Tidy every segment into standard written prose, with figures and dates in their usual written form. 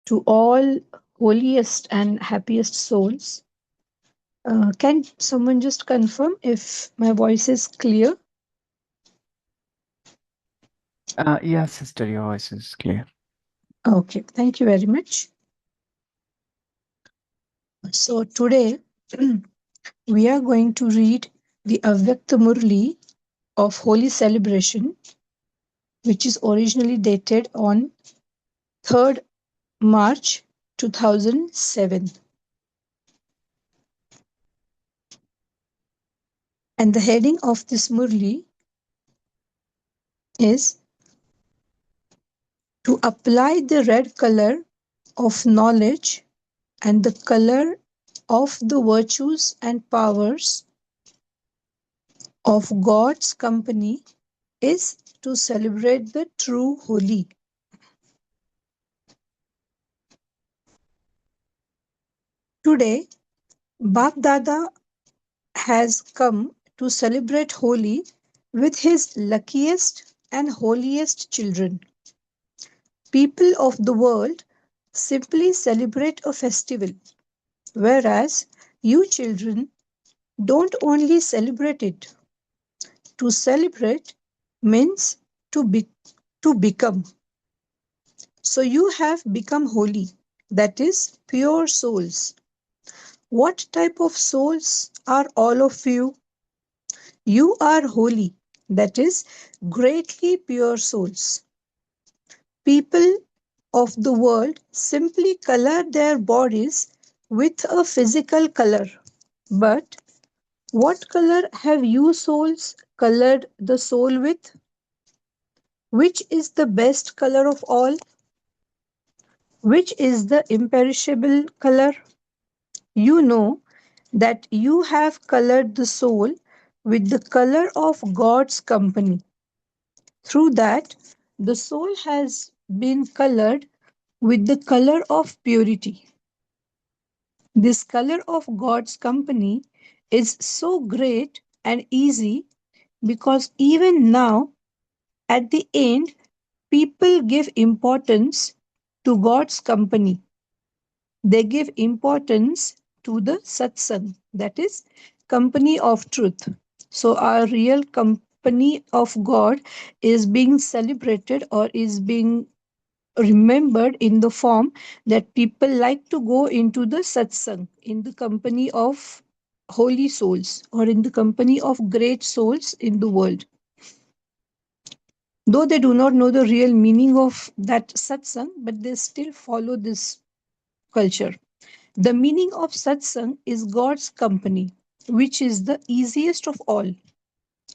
to all holiest and happiest souls. Can someone just confirm if my voice is clear? Yes, sister, your voice is clear. Okay, thank you very much. So, today we are going to read the Avyakta Murli of Holy Celebration, which is originally dated on 3rd March 2007. And the heading of this Murli is to apply the red color of knowledge and the color of the virtues and powers of God's company is to celebrate the true holy. Today, Bap Dada has come to celebrate Holi with his luckiest and holiest children. People of the world simply celebrate a festival, whereas you children don't only celebrate it. To celebrate means to be to become. So you have become holy, that is, pure souls. What type of souls are all of you? You are holy, that is, greatly pure souls. People of the world simply color their bodies with a physical color. But what color have you souls colored the soul with? Which is the best color of all? Which is the imperishable color? You know that you have colored the soul with the color of God's company. Through that, the soul has been colored with the color of purity. This color of God's company is so great and easy because even now, at the end, people give importance to God's company. They give importance to the satsang, that is, company of truth. So, our real company of God is being celebrated or is being remembered in the form that people like to go into the satsang, in the company of holy souls or in the company of great souls in the world. Though they do not know the real meaning of that satsang, but they still follow this culture. The meaning of satsang is God's company, which is the easiest of all.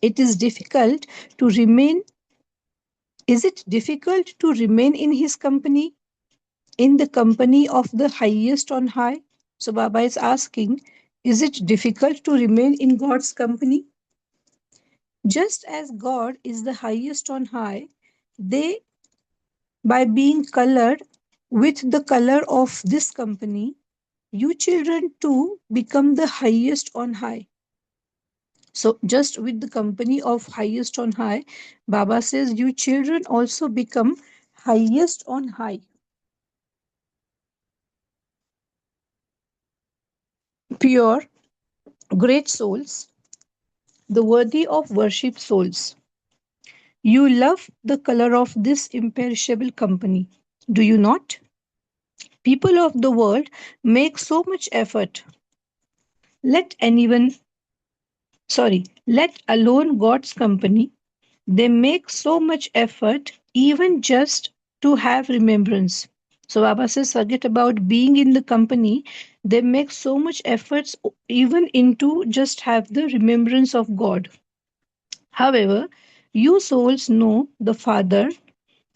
It is difficult to remain. Is it difficult to remain in His company? In the company of the highest on high? So Baba is asking, is it difficult to remain in God's company? Just as God is the highest on high, they, by being colored with the color of this company, you children too become the highest on high. So, just with the company of highest on high, Baba says, you children also become highest on high. Pure, great souls, the worthy of worship souls. You love the color of this imperishable company, do you not? People of the world make so much effort. Let anyone, let alone God's company, they make so much effort even just to have remembrance. So Baba says, forget about being in the company. They make so much efforts even into just have the remembrance of God. However, you souls know the Father,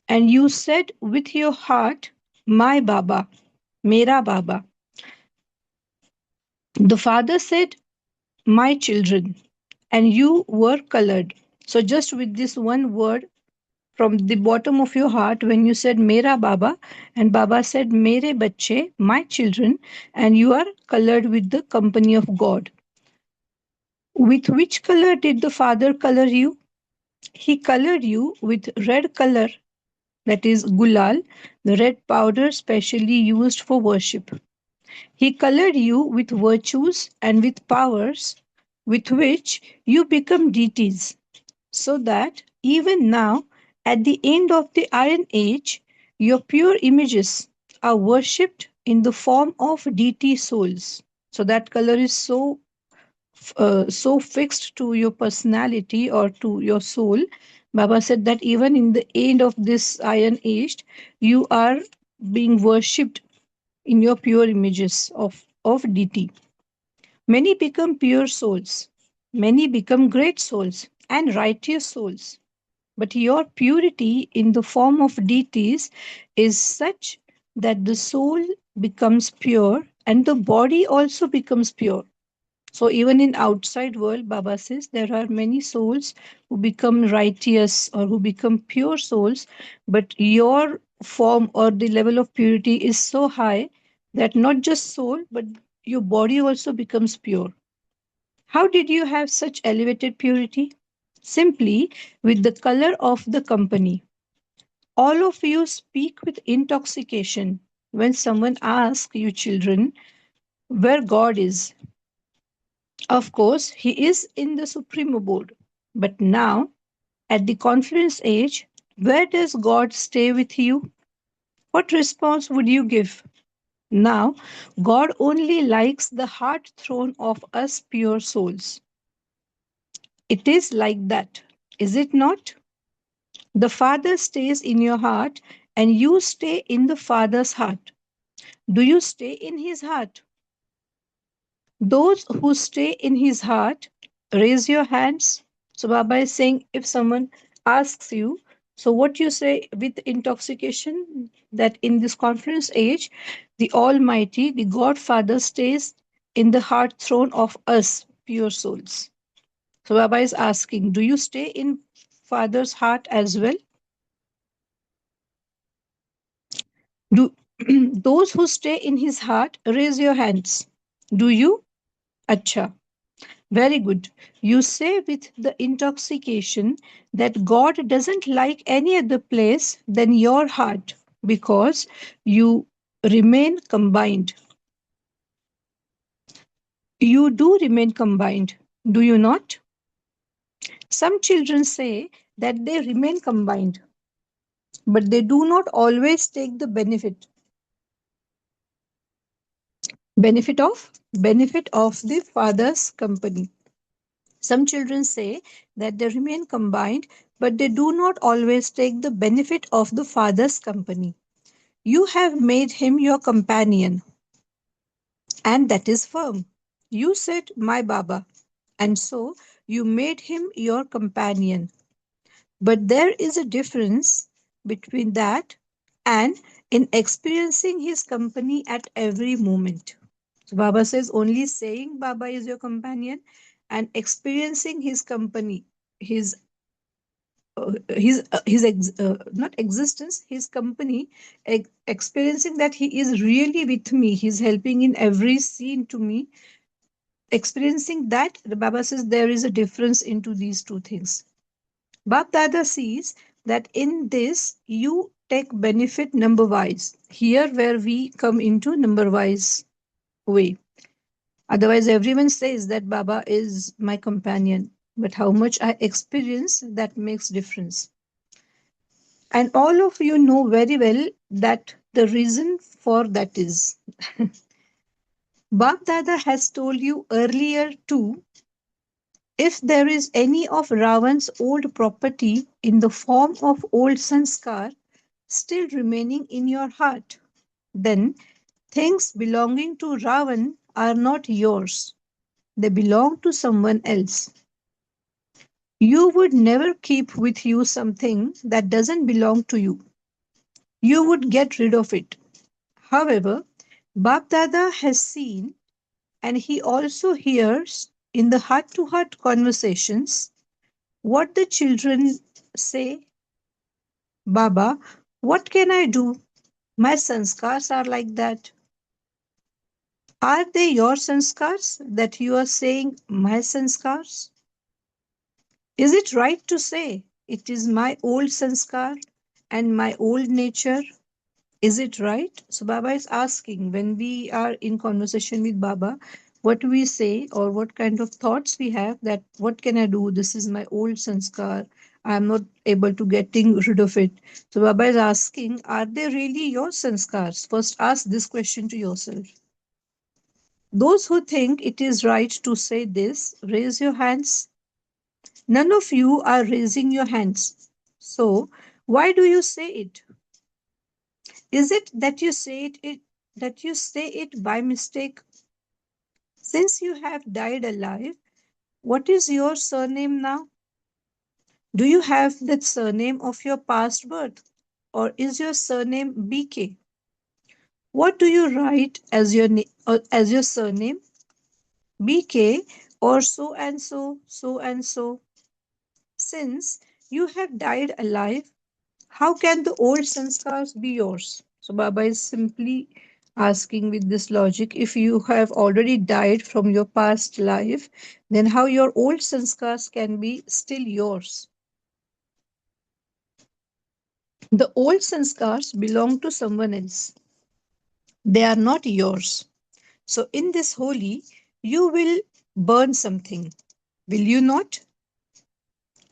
and you said with your heart, my Baba, Mera Baba. The Father said, my children, and you were colored. So just with this one word from the bottom of your heart, when you said Mera Baba, and Baba said Mere Bache, my children, and you are colored with the company of God. With which color did the Father color you? He colored you with red color, that is gulal, the red powder specially used for worship. He colored you with virtues and with powers with which you become deities, so that even now, at the end of the Iron Age, your pure images are worshipped in the form of deity souls. So that color is so fixed to your personality or to your soul. Baba said that even in the end of this Iron Age, you are being worshipped in your pure images of deity. Many become pure souls, many become great souls and righteous souls. But your purity in the form of deities is such that the soul becomes pure and the body also becomes pure. So even in outside world, Baba says there are many souls who become righteous or who become pure souls, but your form or the level of purity is so high that not just soul, but your body also becomes pure. How did you have such elevated purity? Simply with the color of the company. All of you speak with intoxication when someone asks you, children, where God is. Of course, He is in the supreme abode. But now, at the confluence age, where does God stay with you? What response would you give? Now, God only likes the heart throne of us pure souls. It is like that, is it not? The Father stays in your heart and you stay in the Father's heart. Do you stay in His heart? Those who stay in His heart, raise your hands. So, Baba is saying if someone asks you, so what you say with intoxication, that in this confluence age, the Almighty, the Godfather stays in the heart throne of us, pure souls. So, Baba is asking, do you stay in Father's heart as well? Do those who stay in his heart, raise your hands. Do you? Acha. Very good. You say with the intoxication that God doesn't like any other place than your heart because you remain combined. You do remain combined, do you not? Some children say that they remain combined, but they do not always take the benefit of the father's company. Some children say that they remain combined, but they do not always take the benefit of the father's company. You have made him your companion, and that is firm. You said, my Baba, and so you made him your companion. But there is a difference between that and in experiencing his company at every moment. So Baba says only saying Baba is your companion and experiencing his company, his not existence, his company, experiencing that he is really with me, he's helping in every scene to me. Experiencing that, the Baba says there is a difference into these two things. Bab Dada sees that in this you take benefit number wise. Here, where we come into number wise way. Otherwise, everyone says that Baba is my companion, but how much I experience that makes difference. And all of you know very well that the reason for that is Bab Dada has told you earlier too, if there is any of Ravan's old property in the form of old sanskar still remaining in your heart, then things belonging to Ravan are not yours. They belong to someone else. You would never keep with you something that doesn't belong to you. You would get rid of it. However, Bab Dada has seen and he also hears in the heart to heart conversations what the children say. Baba, what can I do? My sanskars are like that. Are they your sanskars that you are saying my sanskars? Is it right to say it is my old sanskar and my old nature. Is it right? So Baba is asking, when we are in conversation with Baba, what we say or what kind of thoughts we have, that what can I do? This is my old sanskar. I am not able to getting rid of it. So Baba is asking, are they really your sanskars? First ask this question to yourself. Those who think it is right to say this, raise your hands. None of you are raising your hands. So why do you say it? Is it that you say that you say it by mistake? Since you have died alive, what is your surname now? Do you have that surname of your past birth? Or is your surname BK? What do you write as as your surname? BK or so and so, so and so. Since you have died alive, how can the old sanskars be yours? So Baba is simply asking with this logic, if you have already died from your past life, then how your old sanskars can be still yours? The old sanskars belong to someone else. They are not yours. So in this holy, you will burn something. Will you not?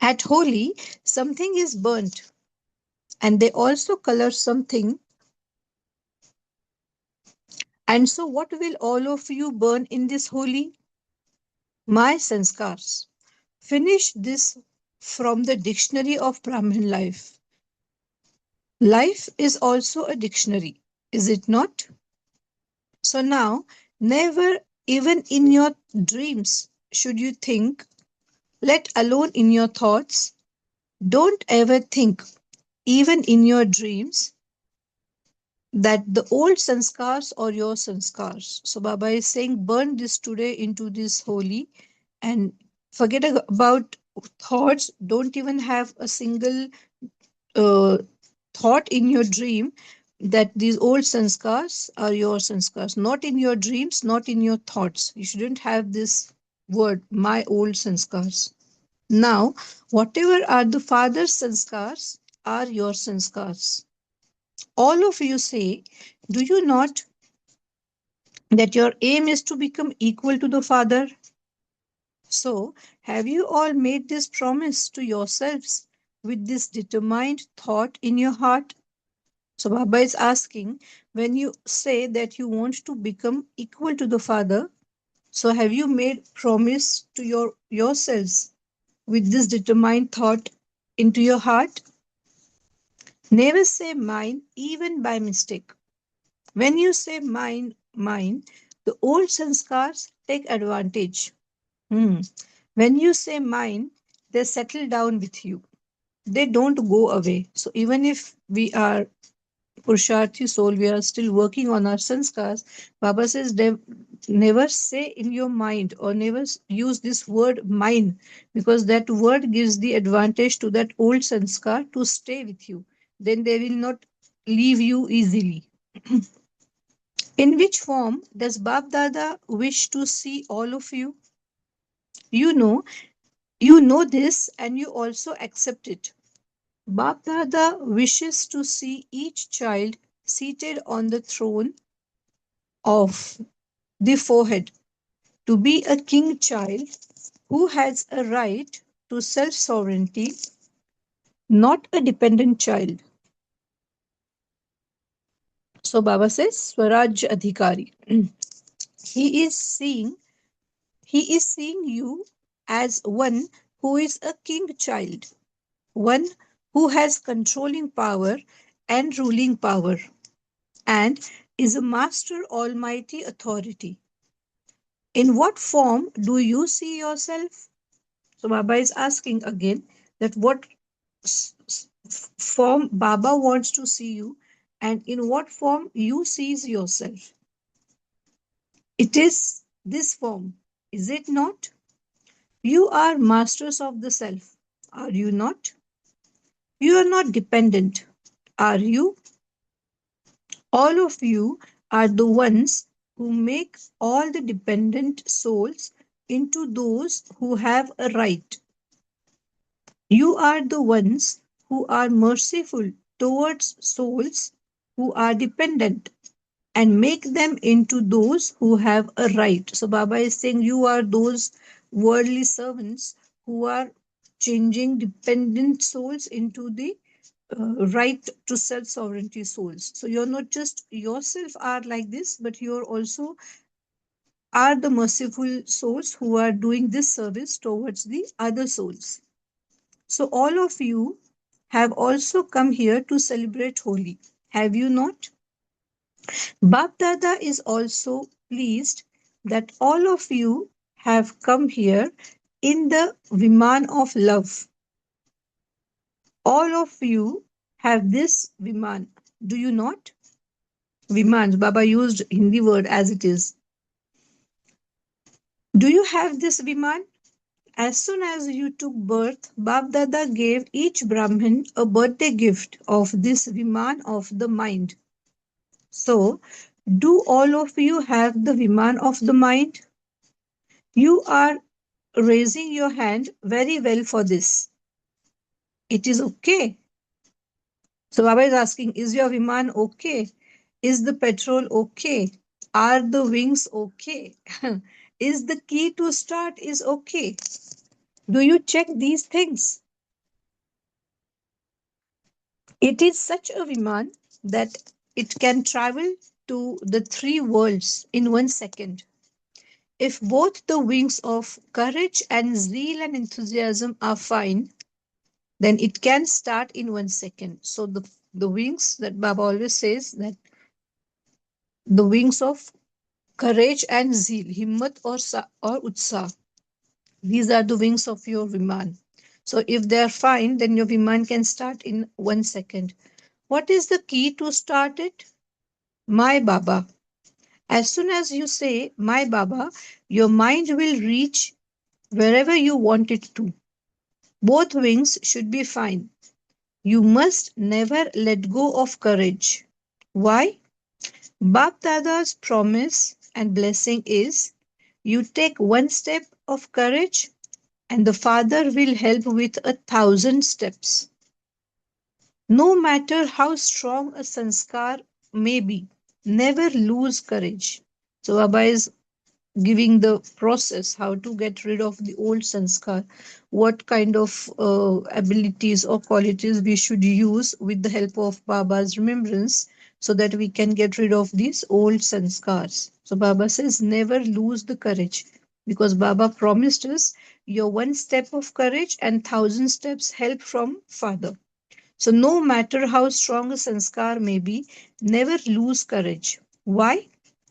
At holy, something is burnt, and they also color something. And so, what will all of you burn in this holy? My sanskars. Finish this from the dictionary of Brahmin life. Life is also a dictionary, is it not? So now, never even in your dreams should you think, let alone in your thoughts. Don't ever think, even in your dreams, that the old sanskars or your sanskars. So Baba is saying, burn this today into this holy, and forget about thoughts. Don't even have a single uh, thought in your dream that these old sanskars are your sanskars. Not in your dreams, not in your thoughts. You shouldn't have this word, my old sanskars. Now, whatever are the father's sanskars are your sanskars. All of you say, do you not, that your aim is to become equal to the Father? So, have you all made this promise to yourselves with this determined thought in your heart? So, Baba is asking, when you say that you want to become equal to the Father, so have you made promise to yourselves with this determined thought into your heart? Never say mine, even by mistake. When you say mine, mine, the old sanskars take advantage. Hmm. When you say mine, they settle down with you. They don't go away. So even if we are Purusharthi soul, we are still working on our sanskars. Baba says never say in your mind or never use this word mine, because that word gives the advantage to that old sanskar to stay with you. Then they will not leave you easily. In which form does Bab Dada wish to see all of you? You know, you know this and you also accept it. Bab Dada wishes to see each child seated on the throne of the forehead, to be a king child who has a right to self sovereignty, not a dependent child. So Baba says Swaraj Adhikari. He is seeing He is seeing you as one who is a king child, one who has controlling power and ruling power, and is a master almighty authority. In what form do you see yourself? So Baba is asking again that what form Baba wants to see you, and in what form you sees yourself. It is this form, is it not? You are masters of the self, are you not? You are not dependent, are you? All of you are the ones who make all the dependent souls into those who have a right. You are the ones who are merciful towards souls who are dependent and make them into those who have a right. So Baba is saying you are those worldly servants who are changing dependent souls into the right to self sovereignty souls. So you're not just yourself are like this, but you're also are the merciful souls who are doing this service towards the other souls. So all of you have also come here to celebrate Holi. Have you not? Bap Dada is also pleased that all of you have come here in the Viman of love. All of you have this Viman. Do you not? Viman, Baba used Hindi word as it is. Do you have this Viman? As soon as you took birth, Bap Dada gave each Brahmin a birthday gift of this Viman of the mind. So, do all of you have the Viman of the mind? You are raising your hand very well for this. It is okay. So Baba is asking, is your Viman okay? Is the petrol okay? Are the wings okay? Is the key to start is okay? Do you check these things? It is such a Viman that it can travel to the three worlds in 1 second. If both the wings of courage and zeal and enthusiasm are fine, then it can start in 1 second. So the wings that Baba always says that the wings of courage and zeal, himmat or utsa, these are the wings of your Viman. So if they are fine, then your Viman can start in 1 second. What is the key to start it? My Baba. As soon as you say my Baba, your mind will reach wherever you want it to. Both wings should be fine. You must never let go of courage. Why? Bap Dada's promise and blessing is you take one step of courage and the Father will help with 1,000 steps. No matter how strong a sanskar may be, never lose courage. So Baba is giving the process how to get rid of the old sanskar, what kind of abilities or qualities we should use with the help of Baba's remembrance so that we can get rid of these old sanskars. So Baba says never lose the courage because Baba promised us your one step of courage and 1,000 steps help from Father. So no matter how strong a sanskar may be, never lose courage. Why?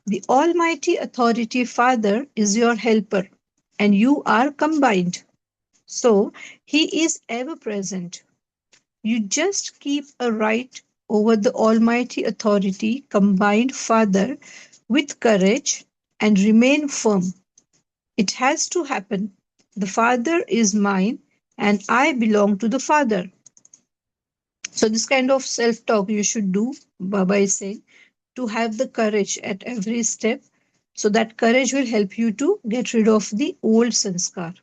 The Almighty Authority Father is your helper, and you are combined. So He is ever present. You just keep a right over the Almighty Authority, combined Father, with courage and remain firm. It has to happen. The Father is mine, and I belong to the Father. So, this kind of self talk you should do, Baba is saying, to have the courage at every step. So that courage will help you to get rid of the old sanskar.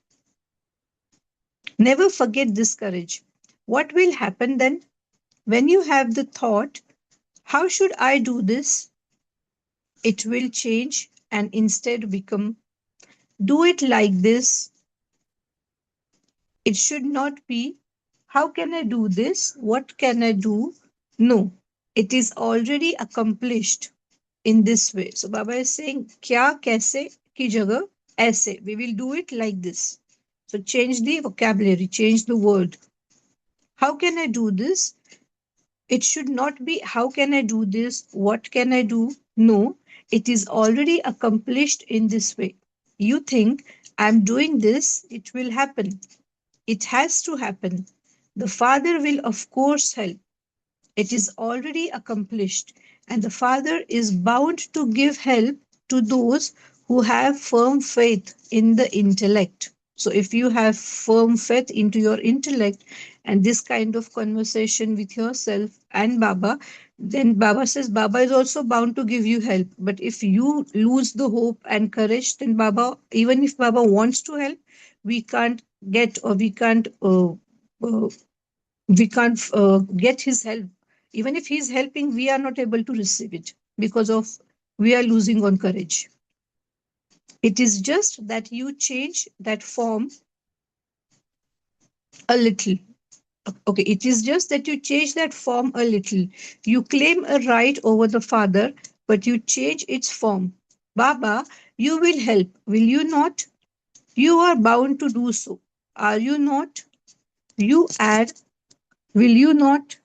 Never forget this courage. What will happen then? When you have the thought, how should I do this? It will change and instead become, do it like this. It should not be, how can I do this? What can I do? No, it is already accomplished in this way. So Baba is saying, kya kaise ki jagah aise. We will do it like this. So change the vocabulary, change the word. How can I do this? It should not be how can I do this? What can I do? No, it is already accomplished in this way. You think I'm doing this, it will happen. It has to happen. The Father will, of course, help. It is already accomplished, and the Father is bound to give help to those who have firm faith in the intellect. So, if you have firm faith into your intellect and this kind of conversation with yourself and Baba, then Baba says Baba is also bound to give you help. But if you lose the hope and courage, then Baba, even if Baba wants to help, we can't get or we can't get his help Even if he's helping, we are not able to receive it because of we are losing on courage. It is just that you change that form a little. Okay, it is just that you change that form a little. You claim a right over the Father, but you change its form. Baba, you will help, will you not? You are bound to do so. Are you not? You add, will you not?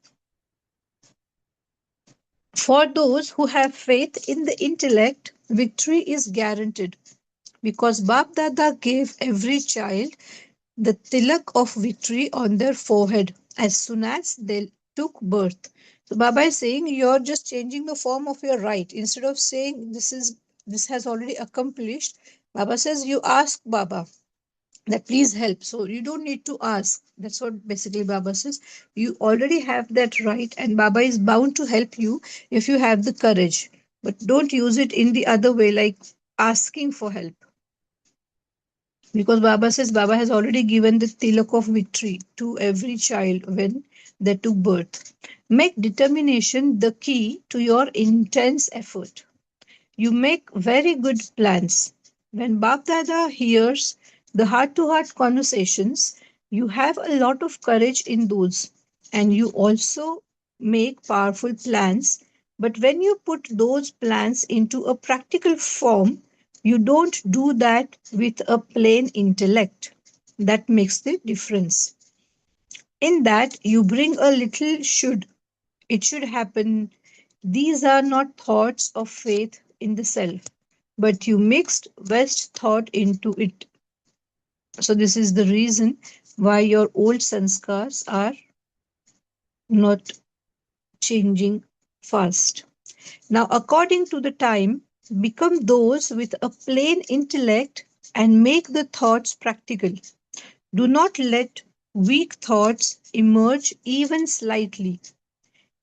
For those who have faith in the intellect, victory is guaranteed because Bab Dada gave every child the tilak of victory on their forehead as soon as they took birth. So Baba is saying you're just changing the form of your right. Instead of saying this has already accomplished, Baba says you ask Baba that please help. So you don't need to ask. That's what basically Baba says. You already have that right, and Baba is bound to help you if you have the courage. But don't use it in the other way, like asking for help. Because Baba says Baba has already given the tilak of victory to every child when they took birth. Make determination the key to your intense effort. You make very good plans. When Bab Dada hears the heart to heart conversations, you have a lot of courage in those, and you also make powerful plans. But when you put those plans into a practical form, you don't do that with a plain intellect. That makes the difference. In that, you bring a little should. It should happen. These are not thoughts of faith in the self, but you mixed West thought into it. So, this is the reason why your old sanskars are not changing fast. Now, according to the time, become those with a plain intellect and make the thoughts practical. Do not let weak thoughts emerge even slightly.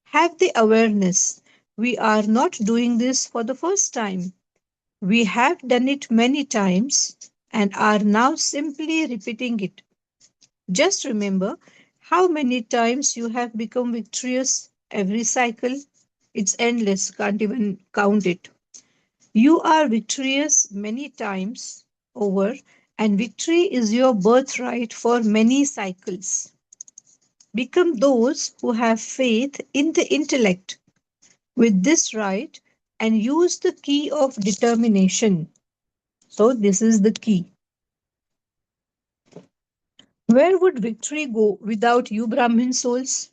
Have the awareness. We are not doing this for the first time. We have done it many times and are now simply repeating it. Just remember how many times you have become victorious every cycle. It's endless, can't even count it. You are victorious many times over, and victory is your birthright for many cycles. Become those who have faith in the intellect with this right and use the key of determination. So, this is the key. Where would victory go without you, Brahmin souls?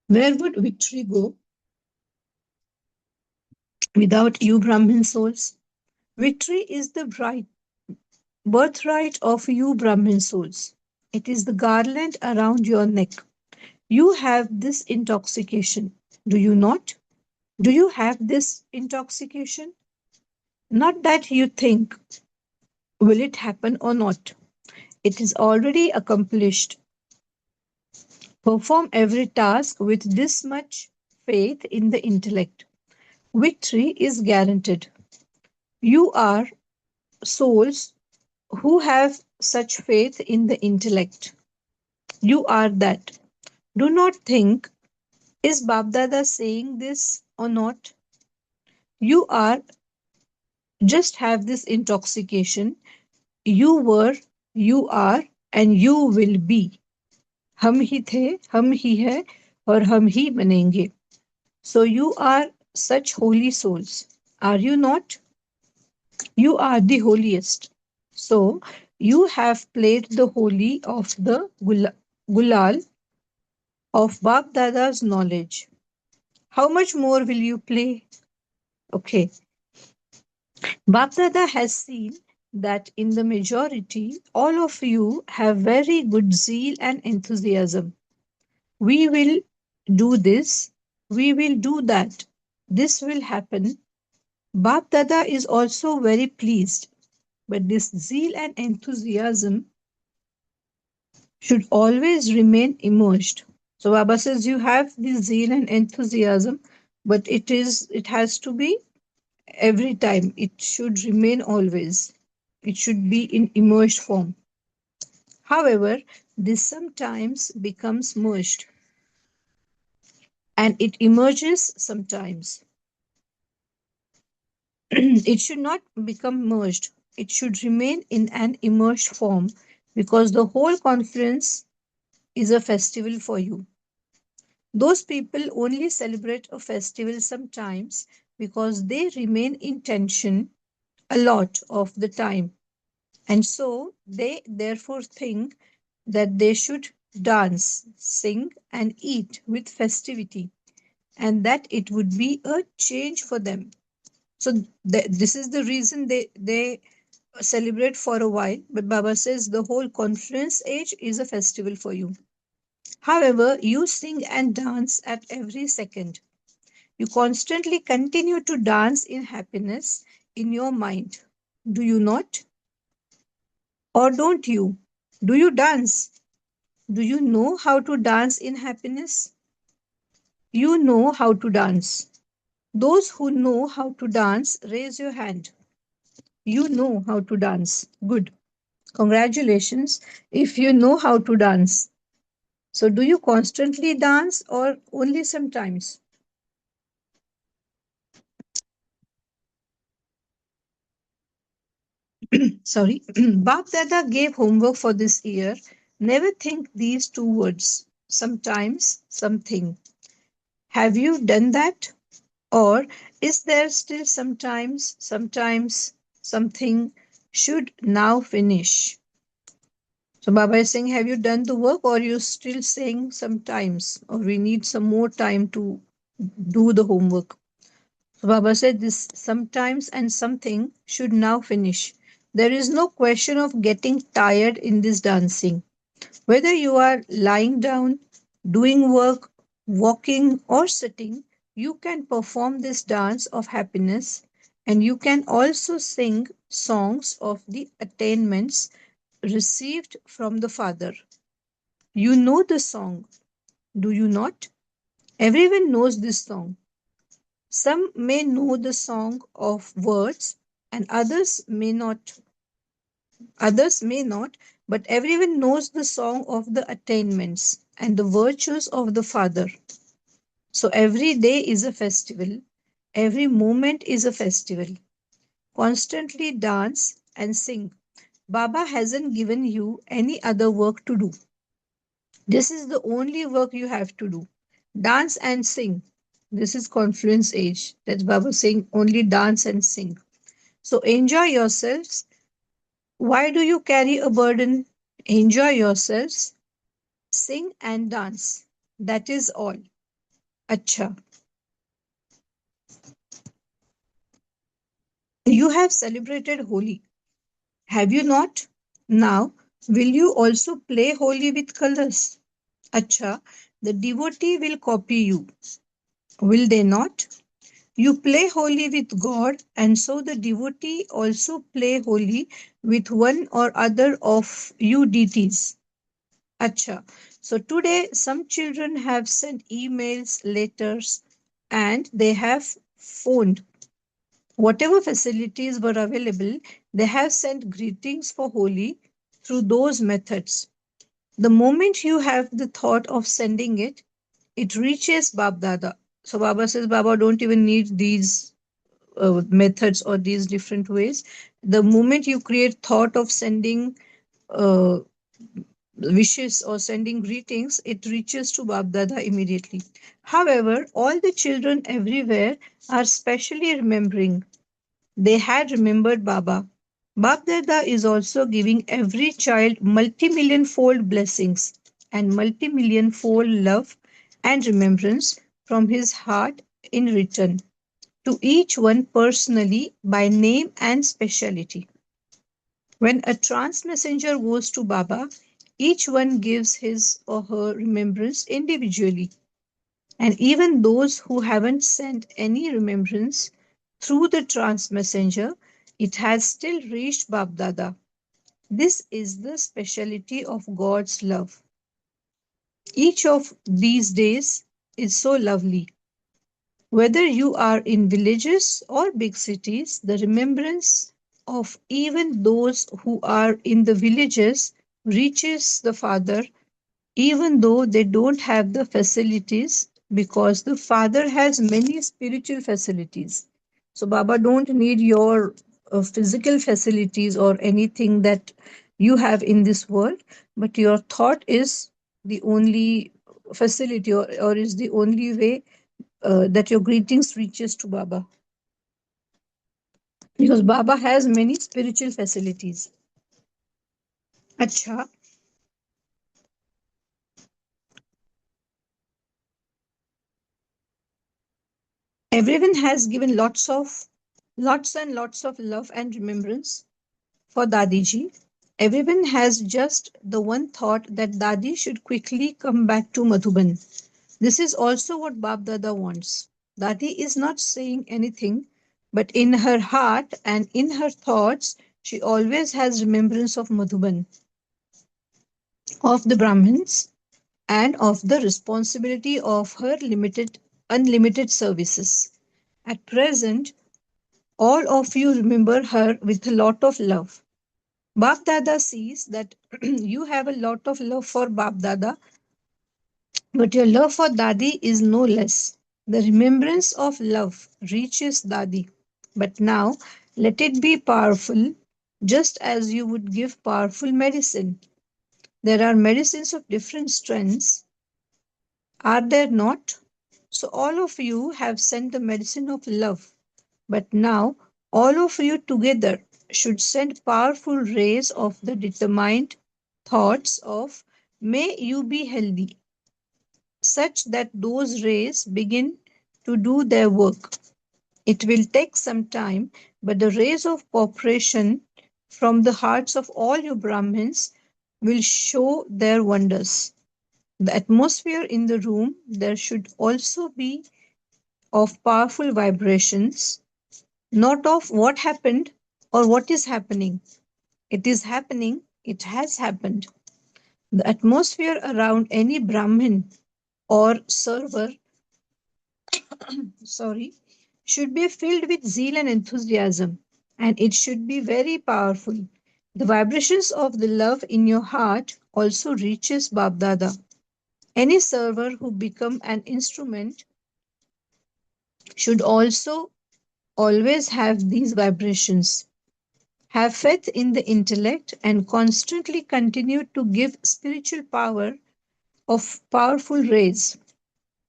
Where would victory go without you, Brahmin souls? Victory is the right birthright of you, Brahmin souls. It is the garland around your neck. You have this intoxication. Do you not? Do you have this intoxication? Not that you think, will it happen or not? It is already accomplished. Perform every task with this much faith in the intellect. Victory is guaranteed. You are souls who have such faith in the intellect. You are that. Do not think, is Babdada saying this or not? You are, just have this intoxication. You were, you are, and you will be. हम ही थे, हम ही है, और हम ही बनेंगे. So you are such holy souls. Are you not? You are the holiest. So you have played the holy of the Gulal of Bab Dada's knowledge. How much more will you play? Okay. Bab Dada has seen that in the majority, all of you have very good zeal and enthusiasm. We will do this, we will do that, this will happen. Bab Dada is also very pleased, but this zeal and enthusiasm should always remain immersed. So Baba says you have this zeal and enthusiasm, but it has to be every time. It should remain always. It should be in immersed form. However, this sometimes becomes merged and it emerges sometimes. It should not become merged. It should remain in an immersed form because the whole conference is a festival for you. Those people only celebrate a festival sometimes because they remain in tension a lot of the time. And so they therefore think that they should dance, sing, and eat with festivity, and that it would be a change for them. So this is the reason they celebrate for a while. But Baba says the whole confluence age is a festival for you. However, you sing and dance at every second. You constantly continue to dance in happiness in your mind. Do you not? Or don't you? Do you dance? Do you know how to dance in happiness? You know how to dance. Those who know how to dance, raise your hand. You know how to dance. Good. Congratulations if you know how to dance. So, do you constantly dance or only sometimes? Sorry. Bab Dada gave homework for this year. Never think these two words. Sometimes, something. Have you done that? Or is there still sometimes, something should now finish? So Baba is saying, have you done the work or you still saying sometimes? Or we need some more time to do the homework. So Baba said this sometimes and something should now finish. There is no question of getting tired in this dancing. Whether you are lying down, doing work, walking, or sitting, you can perform this dance of happiness and you can also sing songs of the attainments received from the Father. You know the song, do you not? Everyone knows this song. Some may know the song of words and others may not, but everyone knows the song of the attainments and the virtues of the Father. So every day is a festival, every moment is a festival. Constantly dance and sing. Baba hasn't given you any other work to do. This is the only work you have to do. Dance and sing. This is confluence age. That's Baba saying only dance and sing. So enjoy yourselves. Why do you carry a burden? Enjoy yourselves. Sing and dance. That is all. Acha. You have celebrated Holi. Have you not? Now, will you also play Holi with colors? Acha. The devotee will copy you. Will they not? You play holy with God, and so the devotee also play holy with one or other of you deities. Acha. So today, some children have sent emails, letters, and they have phoned. Whatever facilities were available, they have sent greetings for Holi through those methods. The moment you have the thought of sending it, it reaches Bab Dada. So Baba says, Baba don't even need these methods or these different ways. The moment you create thought of sending uh, wishes or sending greetings, it reaches to Bab Dada immediately. However, all the children everywhere are specially remembering. They had remembered Baba. Bab Dada is also giving every child multi-million fold blessings and multi-million fold love and remembrance from his heart in return to each one personally by name and speciality. When a trance messenger goes to Baba, each one gives his or her remembrance individually. And even those who haven't sent any remembrance through the trance messenger, it has still reached Bab Dada. This is the speciality of God's love. Each of these days is so lovely. Whether you are in villages or big cities, the remembrance of even those who are in the villages reaches the Father even though they don't have the facilities, because the Father has many spiritual facilities. So Baba don't need your physical facilities or anything that you have in this world, but your thought is the only facility, or is the only way that your greetings reaches to Baba, because Baba has many spiritual facilities. Acha, everyone has given lots and lots of love and remembrance for Dadiji. Everyone has just the one thought that Dadi should quickly come back to Madhuban. This is also what Bab Dada wants. Dadi is not saying anything, but in her heart and in her thoughts, she always has remembrance of Madhuban, of the Brahmins, and of the responsibility of her unlimited services. At present, all of you remember her with a lot of love. Bap Dada sees that you have a lot of love for Bap Dada, but your love for Dadi is no less. The remembrance of love reaches Dadi. But now, let it be powerful, just as you would give powerful medicine. There are medicines of different strengths, are there not? So, all of you have sent the medicine of love. But now, all of you together should send powerful rays of the determined thoughts of may you be healthy, such that those rays begin to do their work. It will take some time, but the rays of cooperation from the hearts of all you Brahmins will show their wonders. The atmosphere in the room there should also be of powerful vibrations, not of what happened or what is happening. It is happening, it has happened. The atmosphere around any Brahmin or server, sorry, should be filled with zeal and enthusiasm, and it should be very powerful. The vibrations of the love in your heart also reaches Babdada. Any server who become an instrument should also always have these vibrations. Have faith in the intellect and constantly continue to give spiritual power of powerful rays.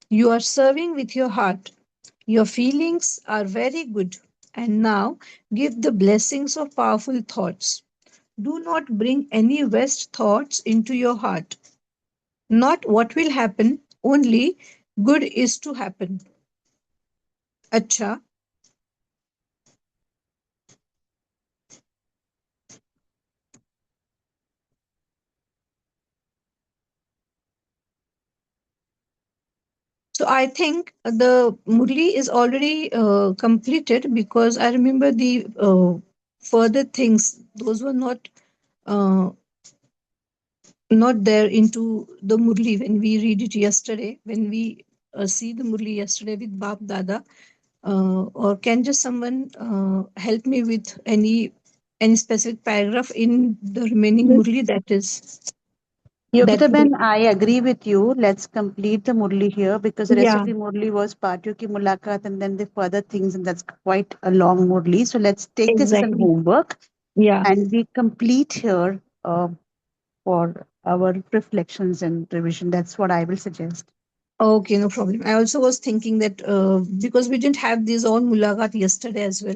You are serving with your heart. Your feelings are very good. And now give the blessings of powerful thoughts. Do not bring any West thoughts into your heart. Not what will happen, only good is to happen. Acha. So I think the Murli is already completed, because I remember the further things, those were uh, not there into the Murli when we read it yesterday, when we see the Murli yesterday with Bab Dada. Or can just someone help me with any specific paragraph in the remaining Yes. Murli that Yogita we, Ben, I agree with you. Let's complete the Murli here because the rest of yeah, the Murli was Patio ki Mulakat and then the further things, and that's quite a long Murli. So let's take this as an exactly, homework yeah. and we complete here for our reflections and revision. That's what I will suggest. Okay, no problem. I also was thinking that because we didn't have this on Mulakat yesterday as well,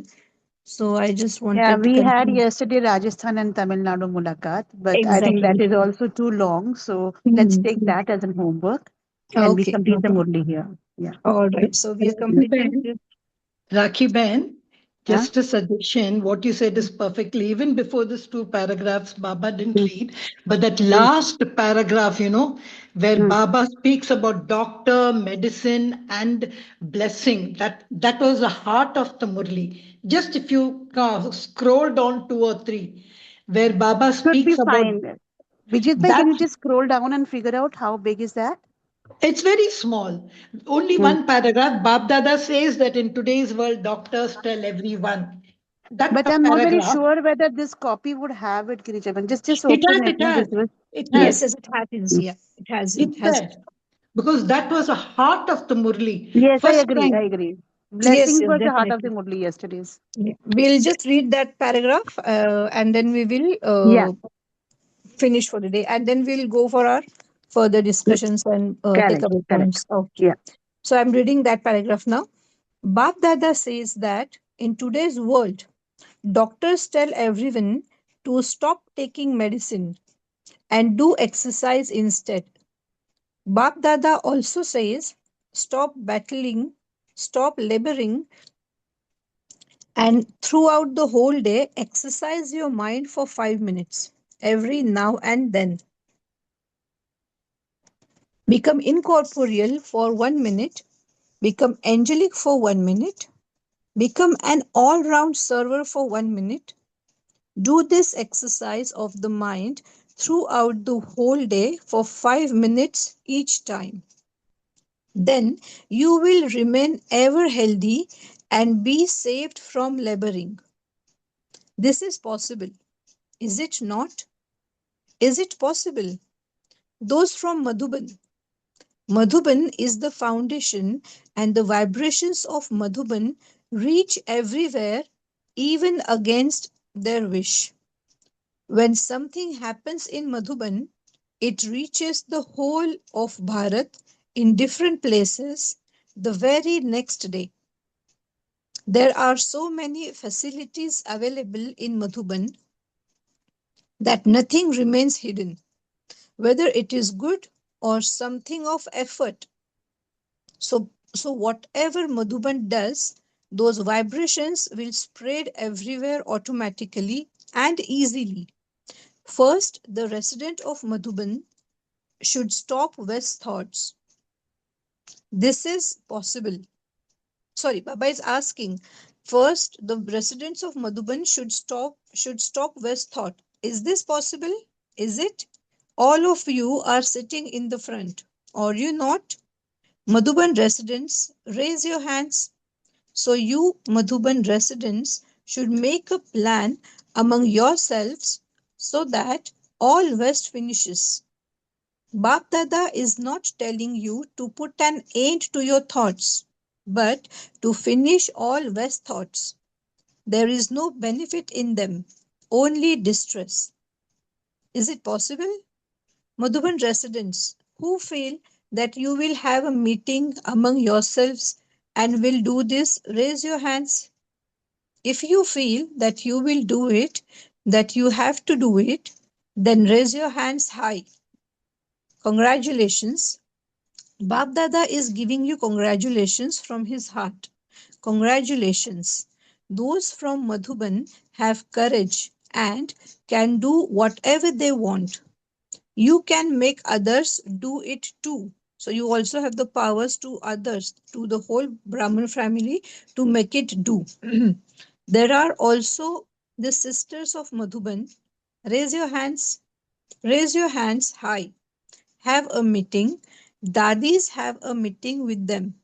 so I just Yeah, wanted to we had continue. yesterday Rajasthan and Tamil Nadu Mulakat, but I think that Exactly. is also too long. So let's Mhm. take that as an homework and we Okay, no complete the problem. Murli here. Yeah. All right. So we are Mm. Rakhi completing Ben, this. Rakhi Ben, Yeah. just a suggestion. What you said is perfectly. Even before these two paragraphs, Baba didn't Mm, read, but that mm, last paragraph, where mm. Baba speaks about doctor, medicine, and blessing, that was the heart of the Murli. Just if you scroll down two or three, where Baba Should be speaks about fine. Vijit bhai, that. can you just scroll down and figure out how big is that? It's very small. Only Mm, one paragraph. Bab Dada says that in today's world, doctors tell everyone. That But I'm not very paragraph, sure whether this copy would have it, Girijaban. Just it open has, it. it No, has, this was it has. yes. Yes, yes, it has. Mm. Yeah, it has. It It's has. there. Because that was the heart of the Murli. Yes, I First agree. I time. agree. Yes, Blessings yes, was the heart of the definitely. Murli yesterday's. Yeah. We'll just read that paragraph and then we will Yeah, finish for the day. And then we'll go for our further discussions and correct, takeaway correct. points. Okay. Yeah. So I'm reading that paragraph now. Bap Dada says that in today's world, doctors tell everyone to stop taking medicine and do exercise instead. Bap Dada also says stop battling, stop laboring, and throughout the whole day, exercise your mind for 5 minutes every now and then. Become incorporeal for 1 minute, become angelic for 1 minute, become an all round server for 1 minute. Do this exercise of the mind throughout the whole day for 5 minutes each time. Then you will remain ever healthy and be saved from laboring. This is possible, is it not? Is it possible? Those from Madhuban. Madhuban is the foundation, and the vibrations of Madhuban reach everywhere, even against their wish. When something happens in Madhuban, it reaches the whole of Bharat in different places the very next day. There are so many facilities available in Madhuban that nothing remains hidden, whether it is good or something of effort. So whatever Madhuban does, those vibrations will spread everywhere automatically and easily. First, the resident of Madhuban should stop West thoughts. This is possible. Sorry, Baba is asking. First, the residents of Madhuban should stop West thought. Is this possible? Is it? All of you are sitting in the front. Are you not? Madhuban residents, raise your hands. So you Madhuban residents should make a plan among yourselves so that all West finishes. Bap Dada is not telling you to put an end to your thoughts, but to finish all West thoughts. There is no benefit in them, only distress. Is it possible? Madhuban residents who feel that you will have a meeting among yourselves and will do this, raise your hands. If you feel that you will do it, that you have to do it, then raise your hands high. Congratulations. Bab Dada is giving you congratulations from his heart. Congratulations. Those from Madhuban have courage and can do whatever they want. You can make others do it too. So you also have the powers to others, to the whole Brahman family to make it do. There are also the sisters of Madhuban. Raise your hands. Raise your hands high. Have a meeting. Dadis have a meeting with them.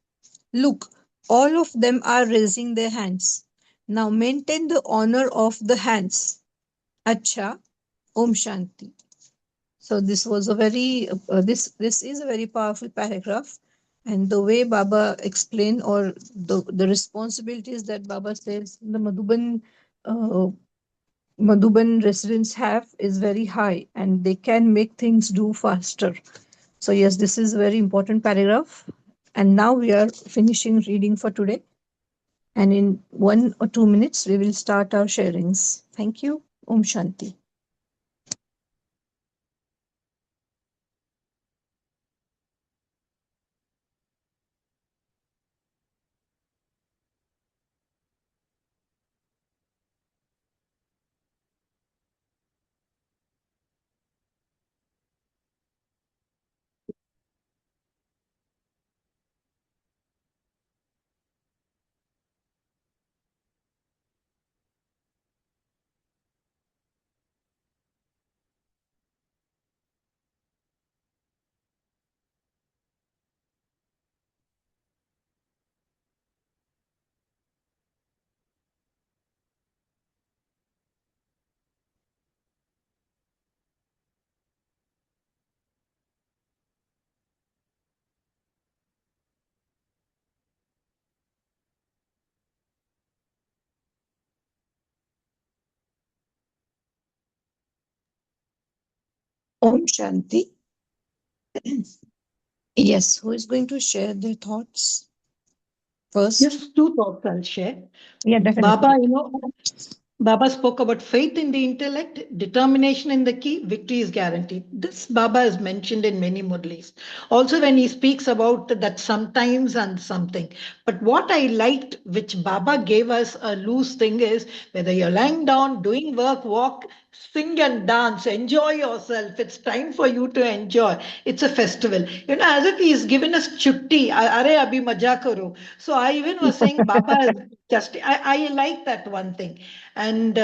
Look, all of them are raising their hands. Now maintain the honor of the hands. Acha, Om Shanti. So this was a very this is a very powerful paragraph, and the way Baba explained or the responsibilities that Baba says the Madhuban residents have is very high, and they can make things do faster. So yes, this is a very important paragraph, and now we are finishing reading for today. And in 1 or 2 minutes, we will start our sharings. Thank you. Om Shanti. Om Shanti. Yes, who is going to share their thoughts first? Just two thoughts I'll share. Yeah, Baba, definitely. Baba spoke about faith in the intellect, determination in the key, victory is guaranteed. This Baba is mentioned in many Murlis. Also, when he speaks about that sometimes and something. But what I liked, which Baba gave us a loose thing, is whether you're lying down, doing work, walk, sing and dance, enjoy yourself. It's time for you to enjoy. It's a festival. As if he's given us chutti. Are abhi maja karo. So I even was saying, Baba is just, I like that one thing. And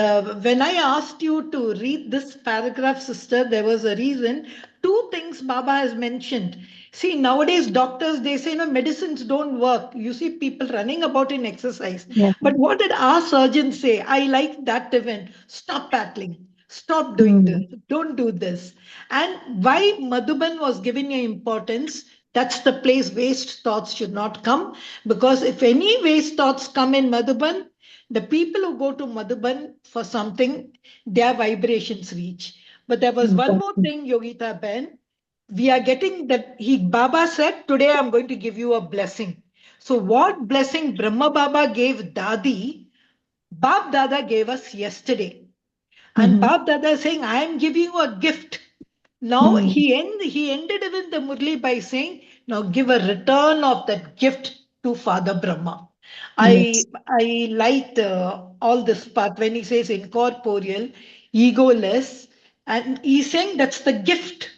when I asked you to read this paragraph, sister, there was a reason. Two things Baba has mentioned. See, nowadays doctors, they say, no, medicines don't work. You see people running about in exercise. Yes. But what did our surgeon say? I like that event. Stop battling. Stop doing Hmm. this. Don't do this. And why Madhuban was given a importance, that's the place waste thoughts should not come. Because if any waste thoughts come in Madhuban, the people who go to Madhuban for something, their vibrations reach. But there was one more Exactly. thing, Yogita Ben. We are getting that Baba said, today I'm going to give you a blessing. So what blessing Brahma Baba gave Dadi, Bab Dada gave us yesterday. And Mm-hmm. Bab Dada is saying, I am giving you a gift. Now Hmm. he ended even the Murli by saying, now give a return of that gift to Father Brahma. Yes. I liked all this part when he says incorporeal, egoless, and he's saying that's the gift.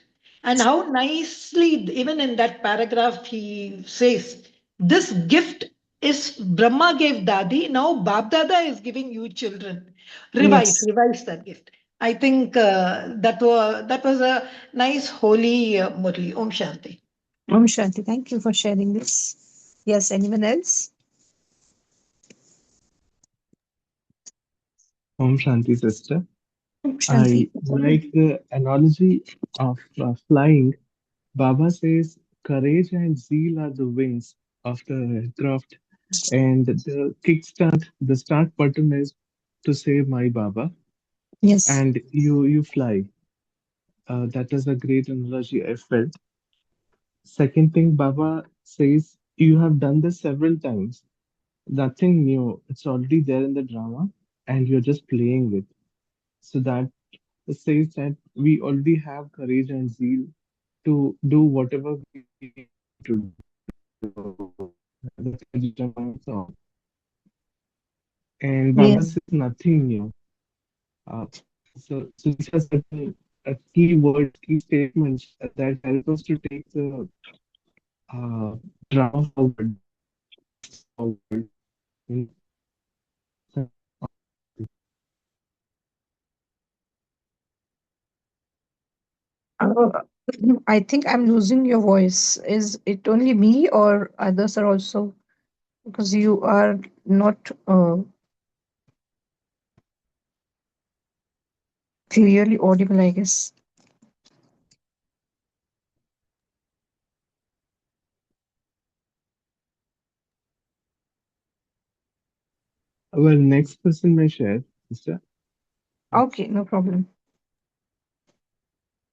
And how nicely, even in that paragraph, he says, this gift is Brahma gave Dadi, now Bab Dada is giving you children. Yes. Revise that gift. I think that was a nice holy Murli. Om Shanti. Om Shanti. Thank you for sharing this. Yes, anyone else? Om Shanti, sister. Om Shanti. I like the analogy of flying. Baba says courage and zeal are the wings of the craft, and the kickstart, the start button is to say my Baba, Yes. and you fly. That is a great analogy I felt. Second thing, Baba says you have done this several times. Nothing new. It's already there in the drama, and you're just playing with. So that says that we already have courage and zeal to do whatever we need to do. That's why the drama is on. And Baba Yeah. says nothing new. So these are certain key words, key statements that help us to take the uh, drama forward, the process forward. You know, Uh, I think I'm losing your voice. Is it only me or others are also? Because you are not clearly audible, I guess. well, next person may share, sister. Okay, no problem.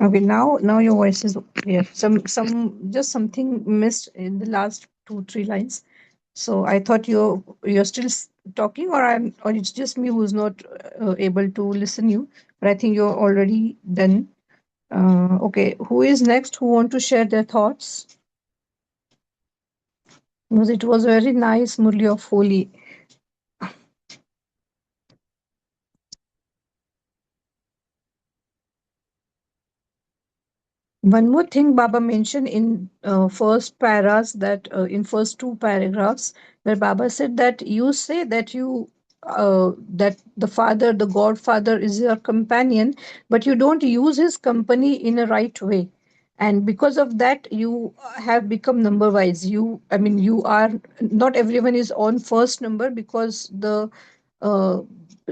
Okay, now your voice is clear. Just something missed in the last two, three lines. So I thought you're still talking, or it's just me who's not able to listen you. But I think you're already done. Okay, who is next? Who want to share their thoughts? Because it was very nice, Murli of Holi. One more thing Baba mentioned in first paras, that in first two paragraphs, where Baba said that you say that that the father, the Godfather, is your companion, but you don't use his company in a right way, and because of that you have become number wise. I mean, you are not everyone is on first number, because the uh,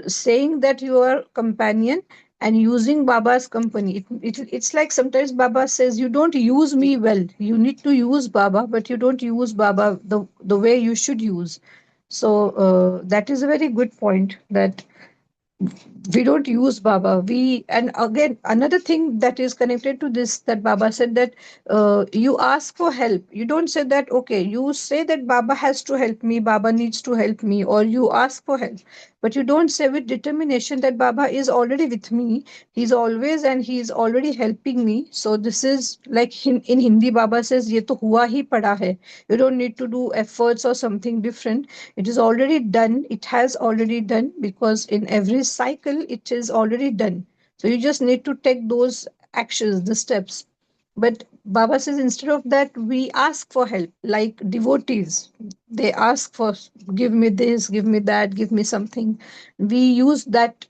saying that you are companion and using Baba's company. It's like sometimes Baba says, you don't use me well. You need to use Baba, but you don't use Baba the way you should use. So that is a very good point. That we don't use Baba. We, and again another thing that is connected to this, that Baba said that you ask for help. You don't say that, okay, you say that Baba has to help me, Baba needs to help me, or you ask for help, but you don't say with determination that Baba is already with me, he's always, and he's already helping me. So this is like in Hindi Baba says, ye to hua hi pada hai. You don't need to do efforts or something different. It is already done, it has already done, because in every cycle it is already done. So you just need to take those actions, the steps. But Baba says instead of that, we ask for help, like devotees. They ask for, give me this, give me that, give me something. We use that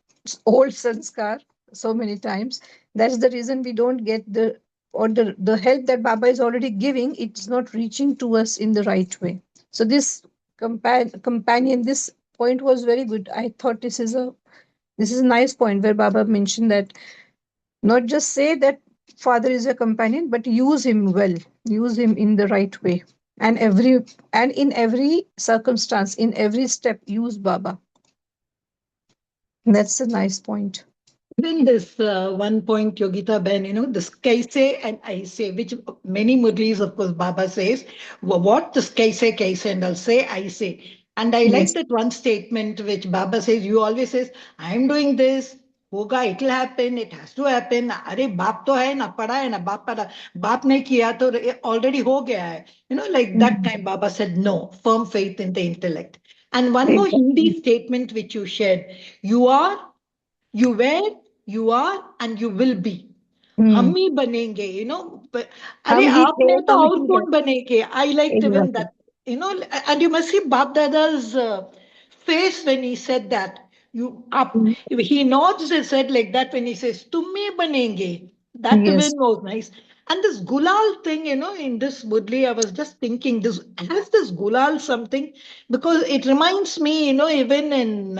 old sanskar so many times. That's the reason we don't get the, or the help that Baba is already giving, it's not reaching to us in the right way. So this companion, this point was very good. I thought this is a nice point where Baba mentioned that not just say that father is a companion, but use him well, use him in the right way, and in every circumstance, in every step, use Baba. That's a nice point. Even this one point, Yogita Ben, this kaise and I say, which many Murlis, of course, Baba says, what this kaise, and I'll say, I say. And I like Yes. that one statement which Baba says, you always says, I'm doing this, होगा, it'll happen, it has to happen. अरे बाप तो है ना, पढ़ा है ना, बाप ने किया तो already हो गया है. Like that Mhm. time Baba said, no, firm faith in the intellect. And one more Exactly. Hindi statement which you shared, you are, you were, you are, and you will be. हम Hmm. ही बनेंगे, अरे हम ही थे, आपने तो हम और ही हैं. कौन बनेंगे. I liked even Exactly. that, and you must see Bab Dada's face when he said that. You up, Hmm. he nods his head like that when he says, "तुम ही बनेंगे." That Yes. even was nice. And this Gulal thing, in this Budli, I was just thinking, this has this Gulal something, because it reminds me, even in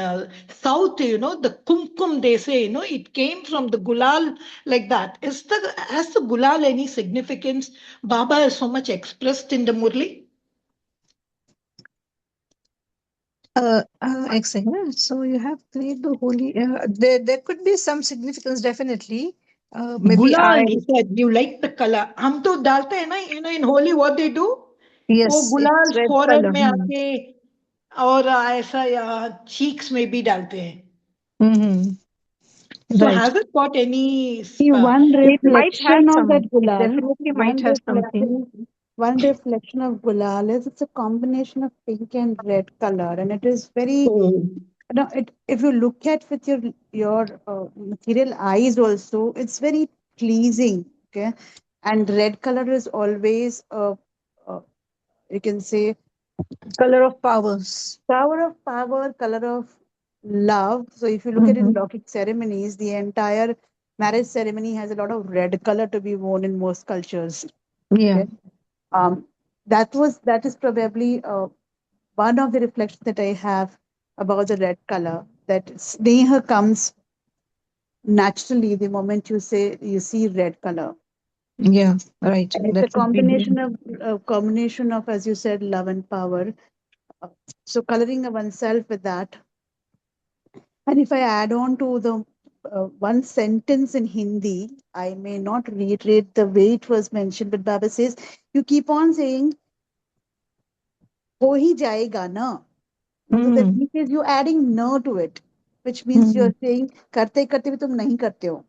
South, the Kumkum, they say, it came from the Gulal like that. Has the Gulal any significance? Baba is so much expressed in the Murli. Excellent. So you have played the holy. There could be some significance, definitely. Maybe Gulal, I. he said, you like the color. हम तो डालते हैं ना, in Holi, what they do? वो Yes, गुलाल it's red forehead color. में Hmm. आके और ऐसा या cheeks में भी डालते हैं. Hmm. So Right. has it got any See, one It might have reflection of that some. It gulal, definitely might one have something. one reflection of gulal is it's a combination of pink and red color, and it is very, oh, if you look at with your material eyes also, it's very pleasing. Okay, and red color is always you can say Color of powers. power of power, color of love. So if you look at in Hmm. Lokik ceremonies, the entire marriage ceremony has a lot of red color to be worn in most cultures. Yeah. Okay. Um, that is probably one of the reflections that I have about the red color. That sneha comes naturally the moment you see red color, Yeah. Right. and it's a That would be. combination of, as you said, love and power. Uh, So coloring oneself with that. And if I add on to the one sentence in Hindi, I may not reiterate the way it was mentioned, but Baba says, you keep on saying, ho hi jayega na. So that Hmm. means is you adding no to it, which means Hmm. you're saying, karte karte bhi tum nahi karte ho.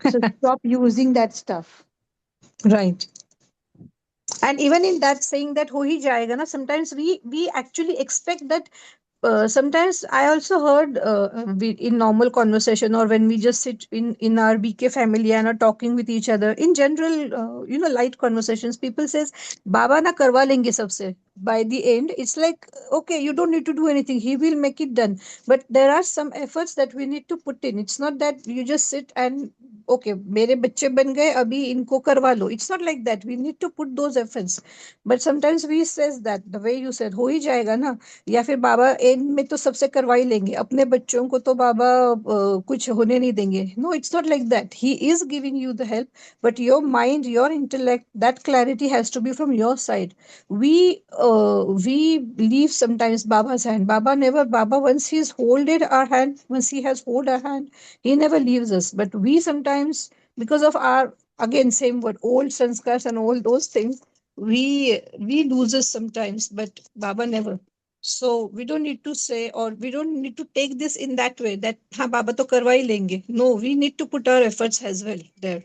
So stop using that stuff. Right. And even in that saying that ho hi jayega na, sometimes we actually expect that. Sometimes I also heard in normal conversation, or when we just sit in our BK family and are talking with each other in general, light conversations, people says Baba na karwa lenge sabse. By the end it's like, okay, you don't need to do anything, he will make it done. But there are some efforts that we need to put in. It's not that you just sit and okay मेरे बच्चे बन गए अभी इनको करवा लो. It's not like that. We need to put those efforts. But sometimes we says that the way you said हो ही जाएगा ना, या फिर बाबा एंड में तो सबसे करवा ही लेंगे, अपने बच्चों को तो बाबा कुछ होने नहीं देंगे. No, it's not like that. He is giving you the help, but your mind, your intellect, that clarity has to be from your side. We leave sometimes Baba's hand. Baba never. Baba, once he's holded our hand, once he has hold our hand, he never leaves us. But we sometimes, because of our, again same word, old sanskars and all those things, we lose us sometimes. But Baba never. So we don't need to say, or we don't need to take this in that way that ha Baba to karwa hi lenge. No, we need to put our efforts as well there.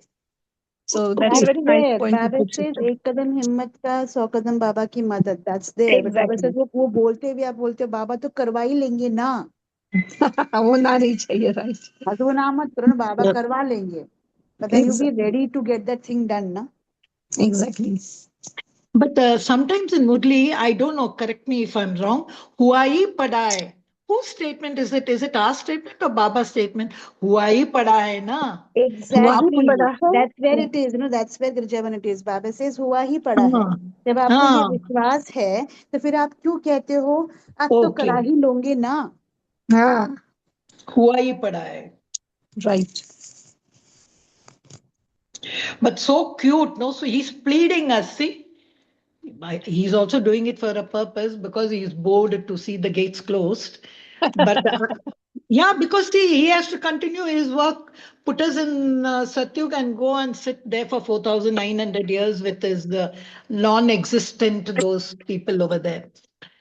So that's a Okay. That's very nice there. point to Baba put, says sister. एक कदम हिम्मत का 100 कदम बाबा की मदद. That's there. But Baba says Exactly. वो बोलते हुए आप बोलते हो बाबा तो करवा ही लेंगे ना. वो ना नहीं चाहिए, right? हाँ तो वो ना मत करो ना, बाबा Yeah. करवा लेंगे. But then you be Exactly. ready to get that thing done, na? Exactly. But sometimes in Murli, I don't know, correct me if I'm wrong, Huai Padai. Whose statement is it? Is it our statement or Baba's statement? Huai Padai, na? हुआ ही Exactly. बड़ा है. That's where it is. You know, that's where Girjavan it is. Baba says हुआ ही पड़ा है. हाँ, जब आपको ये हाँ, विश्वास है तो फिर आप क्यों कहते हो आप तो करा okay. ही लोगे ना. हाँ, Huai Padai. right. But so cute, no? So he's pleading us, see? He's also doing it for a purpose because he's bored to see the gates closed. But yeah, because see, he has to continue his work, put us in Satyug and go and sit there for 4,900 years with his non-existent those people over there.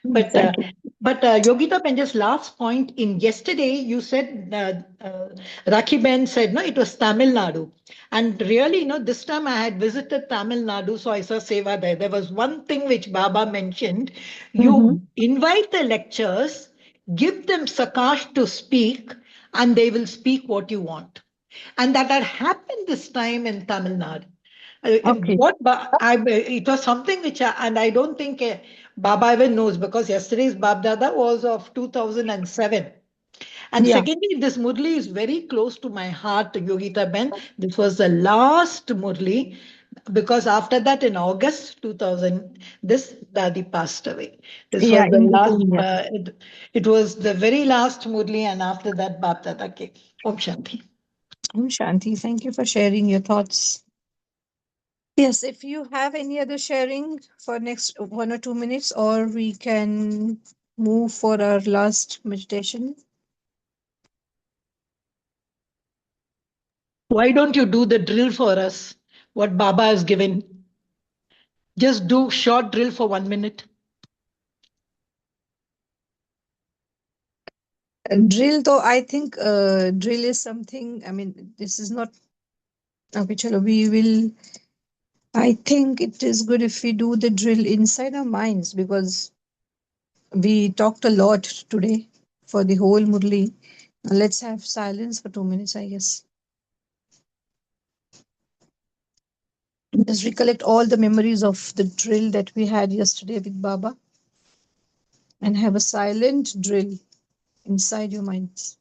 But Exactly. Yogita Ben, just last point. In yesterday, you said Rakhi Ben said no, it was Tamil Nadu, and really, this time I had visited Tamil Nadu, so I saw Seva there. There was one thing which Baba mentioned: Mm-hmm. you invite the lectures, give them Sakash to speak, and they will speak what you want. And that had happened this time in Tamil Nadu. Okay. It was something which, and I don't think Baba even knows because yesterday's Bab Dada was of 2007. And Yeah. secondly, this Murli is very close to my heart, Yogita Ben. This was the last Murli because after that, in August 2000, this Dadi passed away. This Yeah, was the in last, between, yeah. it was the very last Murli, and after that, Bab Dada came. Om Shanti. Shanti, thank you for sharing your thoughts. Yes, if you have any other sharing for next 1 or 2 minutes, or we can move for our last meditation. Why don't you do the drill for us? What Baba has given. Just do short drill for 1 minute. Drill, though, I think drill is something, I mean, this is not, okay, chalo, we will, I think it is good if we do the drill inside our minds, because we talked a lot today for the whole Murli. Let's have silence for 2 minutes, I guess. Just recollect all the memories of the drill that we had yesterday with Baba and have a silent drill inside your minds.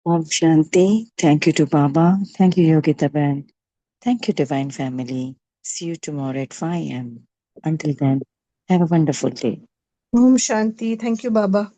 Om Shanti. Thank you to Baba. Thank you, Yogita Ben. Thank you, Divine Family. See you tomorrow at 5 am. Until then, have a wonderful day. Om Shanti. Thank you, Baba.